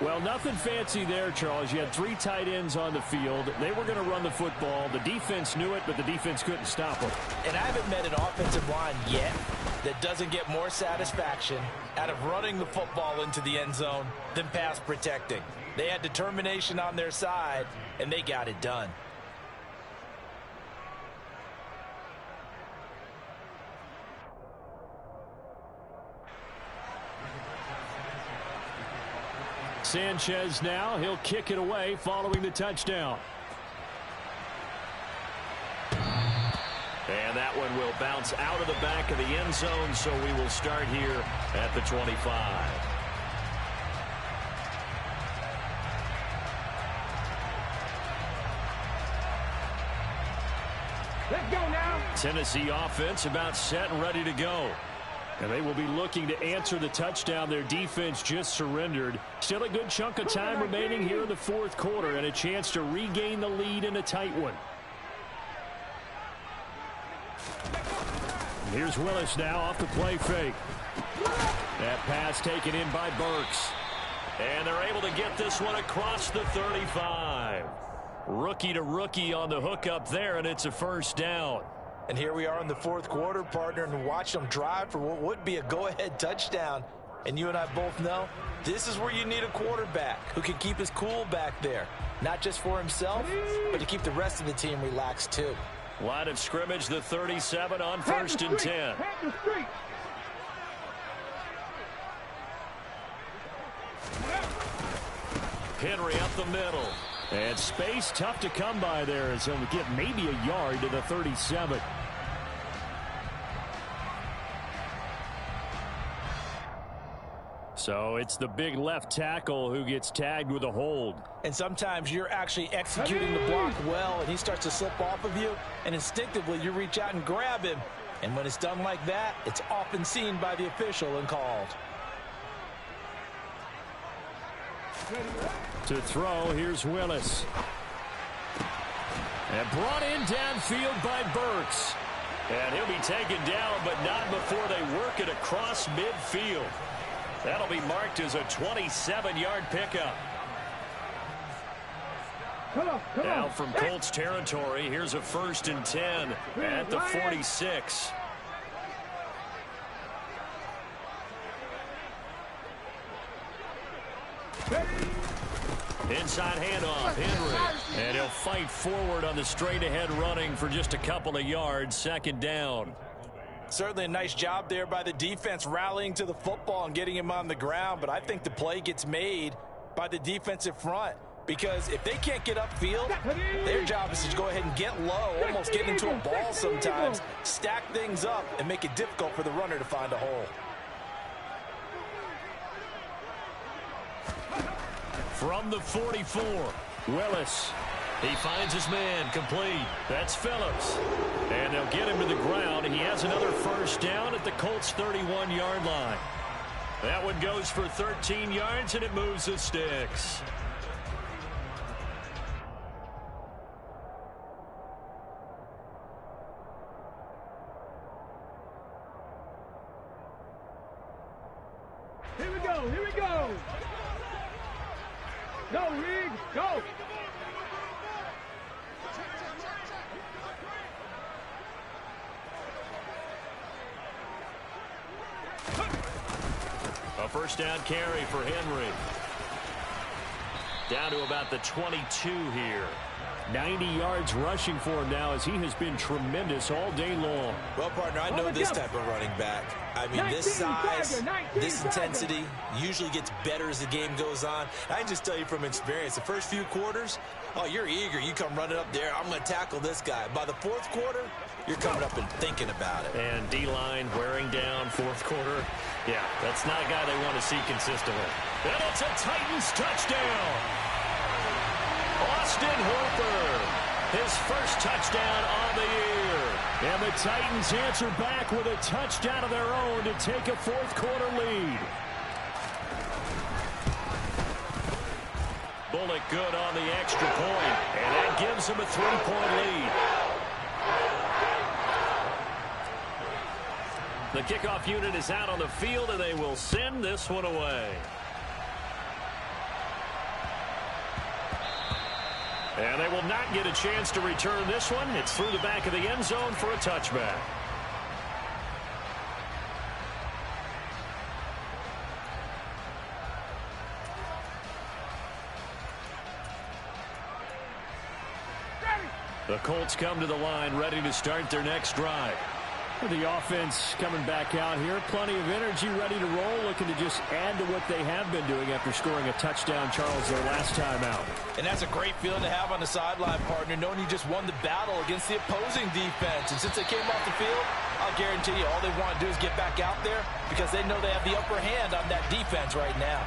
Well, nothing fancy there, Charles. You had 3 tight ends on the field. They were going to run the football. The defense knew it, but the defense couldn't stop them. And I haven't met an offensive line yet that doesn't get more satisfaction out of running the football into the end zone than pass protecting. They had determination on their side, and they got it done. Sanchez now, he'll kick it away following the touchdown. And that one will bounce out of the back of the end zone, so we will start here at the 25. Let's go now. Tennessee offense about set and ready to go. And they will be looking to answer the touchdown their defense just surrendered. Still a good chunk of time remaining here in the 4th quarter and a chance to regain the lead in a tight one. Here's Willis now off the play fake. That pass taken in by Burks. And they're able to get this one across the 35. Rookie to rookie on the hookup there, and it's a first down. And here we are in the 4th quarter, partner, and watch them drive for what would be a go-ahead touchdown. And you and I both know this is where you need a quarterback who can keep his cool back there. Not just for himself, but to keep the rest of the team relaxed too. Line of scrimmage, the 37 on 1st and 10. Henry up the middle. And space tough to come by there as he'll get maybe a yard to the 37. So it's the big left tackle who gets tagged with a hold. And sometimes you're actually executing the block well, and he starts to slip off of you, and instinctively you reach out and grab him. And when it's done like that, it's often seen by the official and called. To throw, here's Willis. And brought in downfield by Burks. And he'll be taken down, but not before they work it across midfield. That'll be marked as a 27-yard pickup. Now from Colts territory, here's a 1st and 10 at the 46. Inside handoff, Henry. And he'll fight forward on the straight-ahead running for just a couple of yards, 2nd down. Certainly a nice job there by the defense rallying to the football and getting him on the ground, but I think the play gets made by the defensive front because if they can't get upfield, their job is to go ahead and get low, almost get into a ball sometimes, stack things up, and make it difficult for the runner to find a hole. From the 44, Willis. He finds his man, complete. That's Phillips. And they'll get him to the ground. He has another 1st down at the Colts' 31-yard line. That one goes for 13 yards, and it moves the sticks. Here we go, here we go. Go, Reed, go. A 1st down carry for Henry. Down to about the 22 here. 90 yards rushing for him now as he has been tremendous all day long. Well, partner, I know this type of running back. I mean, this size, this intensity usually gets better as the game goes on. I can just tell you from experience, the first few quarters, oh, you're eager. You come running up there, I'm going to tackle this guy. By the 4th quarter, you're coming up and thinking about it. And D-line wearing down 4th quarter. Yeah, that's not a guy they want to see consistently. And it's a Titans touchdown. Austin Hooper, his 1st touchdown on the year. And the Titans answer back with a touchdown of their own to take a 4th quarter lead. Bullock good on the extra point, and that gives them a 3-point lead. The kickoff unit is out on the field, and they will send this one away. And they will not get a chance to return this one. It's through the back of the end zone for a touchback. The Colts come to the line ready to start their next drive. The offense coming back out here. Plenty of energy, ready to roll, looking to just add to what they have been doing after scoring a touchdown, Charles, their last time out. And that's a great feeling to have on the sideline, partner, knowing you just won the battle against the opposing defense. And since they came off the field, I'll guarantee you all they want to do is get back out there because they know they have the upper hand on that defense right now.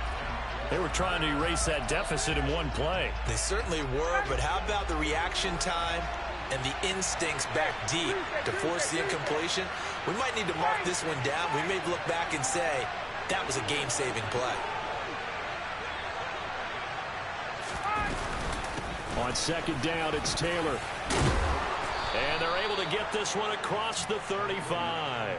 They were trying to erase that deficit in one play. They certainly were, but how about the reaction time and the instincts back deep to force the incompletion? We might need to mark this one down. We may look back and say that was a game-saving play. On 2nd down, it's Taylor. And they're able to get this one across the 35.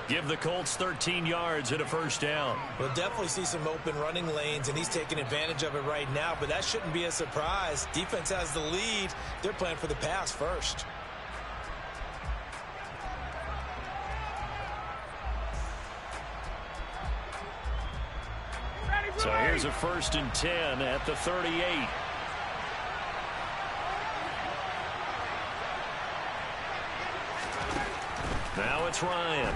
Give the Colts 13 yards and a 1st down. We'll definitely see some open running lanes, and he's taking advantage of it right now, but that shouldn't be a surprise. Defense has the lead. They're playing for the pass first. So here's a 1st and 10 at the 38. it's Ryan.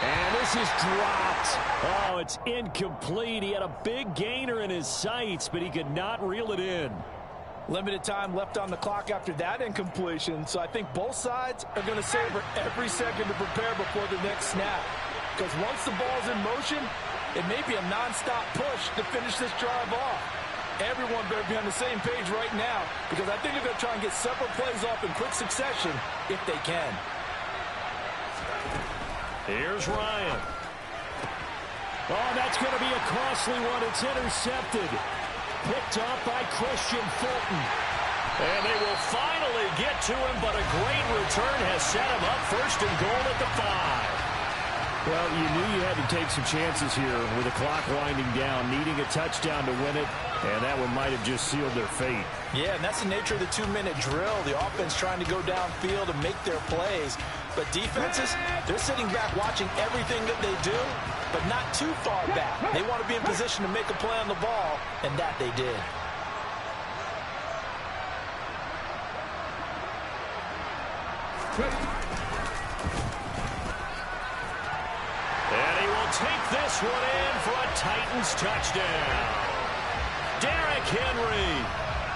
And this is dropped. Oh, it's incomplete. He had a big gainer in his sights, but he could not reel it in. Limited time left on the clock after that incompletion, so I think both sides are going to savor every second to prepare before the next snap. Because once the ball's in motion, it may be a non-stop push to finish this drive off. Everyone better be on the same page right now, because I think they're going to try and get several plays off in quick succession if they can. Here's Ryan. Oh, that's going to be a costly one. It's intercepted. Picked up by Christian Fulton. And they will finally get to him, but a great return has set him up first and goal at the 5. Well, you knew you had to take some chances here with the clock winding down, needing a touchdown to win it, and that one might have just sealed their fate. Yeah, and that's the nature of the 2-minute drill. The offense trying to go downfield and make their plays. But defenses, they're sitting back watching everything that they do, but not too far back. They want to be in position to make a play on the ball, and that they did. And he will take this one in for a Titans touchdown. Derrick Henry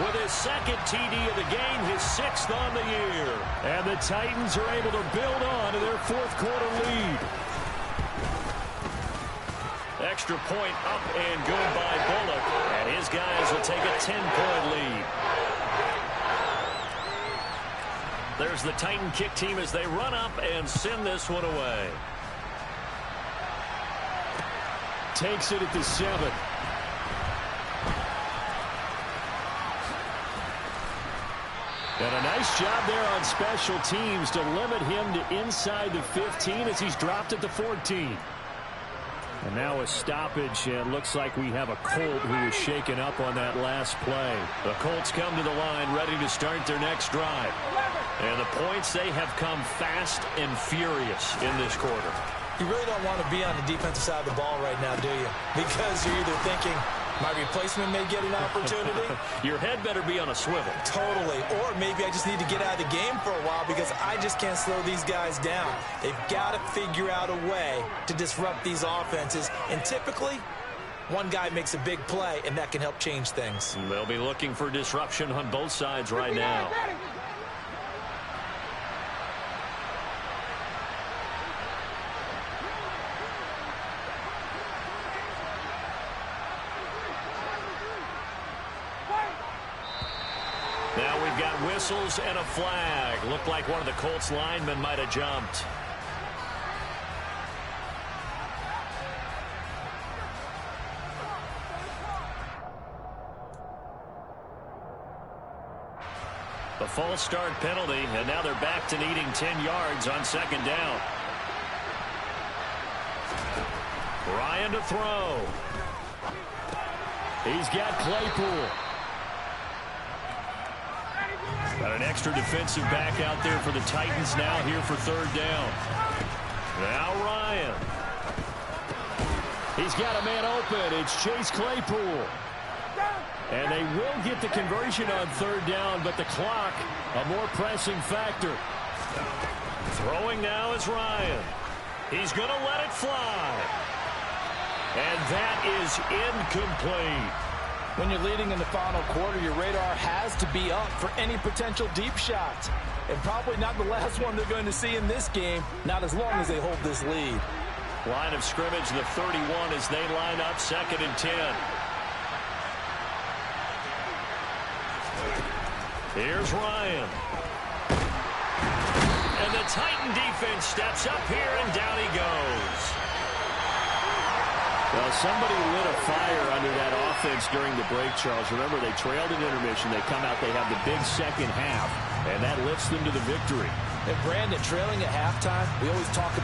with his second TD of the game, his 6th on the year. And the Titans are able to build on to their 4th quarter lead. Extra point up and good by Bullock. And his guys will take a 10-point lead. There's the Titan kick team as they run up and send this one away. Takes it at the 7. And a nice job there on special teams to limit him to inside the 15 as he's dropped at the 14. And now a stoppage, and looks like we have a Colt who was shaken up on that last play. The Colts come to the line ready to start their next drive. And the points, they have come fast and furious in this quarter. You really don't want to be on the defensive side of the ball right now, do you? Because you're either thinking, my replacement may get an opportunity. Your head better be on a swivel. Totally. Or maybe I just need to get out of the game for a while because I just can't slow these guys down. They've got to figure out a way to disrupt these offenses. And typically, one guy makes a big play, and that can help change things. They'll be looking for disruption on both sides right now. Now we've got whistles and a flag. Looked like one of the Colts linemen might have jumped. The false start penalty, and now they're back to needing 10 yards on 2nd down. Ryan to throw. He's got Claypool. Got an extra defensive back out there for the Titans now here for 3rd down. Now Ryan. He's got a man open. It's Chase Claypool. And they will get the conversion on 3rd down, but the clock a more pressing factor. Throwing now is Ryan. He's going to let it fly. And that is incomplete. When you're leading in the final quarter, your radar has to be up for any potential deep shots. And probably not the last one they're going to see in this game, not as long as they hold this lead. Line of scrimmage, the 31 as they line up 2nd and 10. Here's Ryan. And the Titan defense steps up here, and down he goes. Well, somebody lit a fire under that offense during the break, Charles. Remember, they trailed in intermission. They come out, they have the big second half, and that lifts them to the victory. And Brandon, trailing at halftime, we always talk about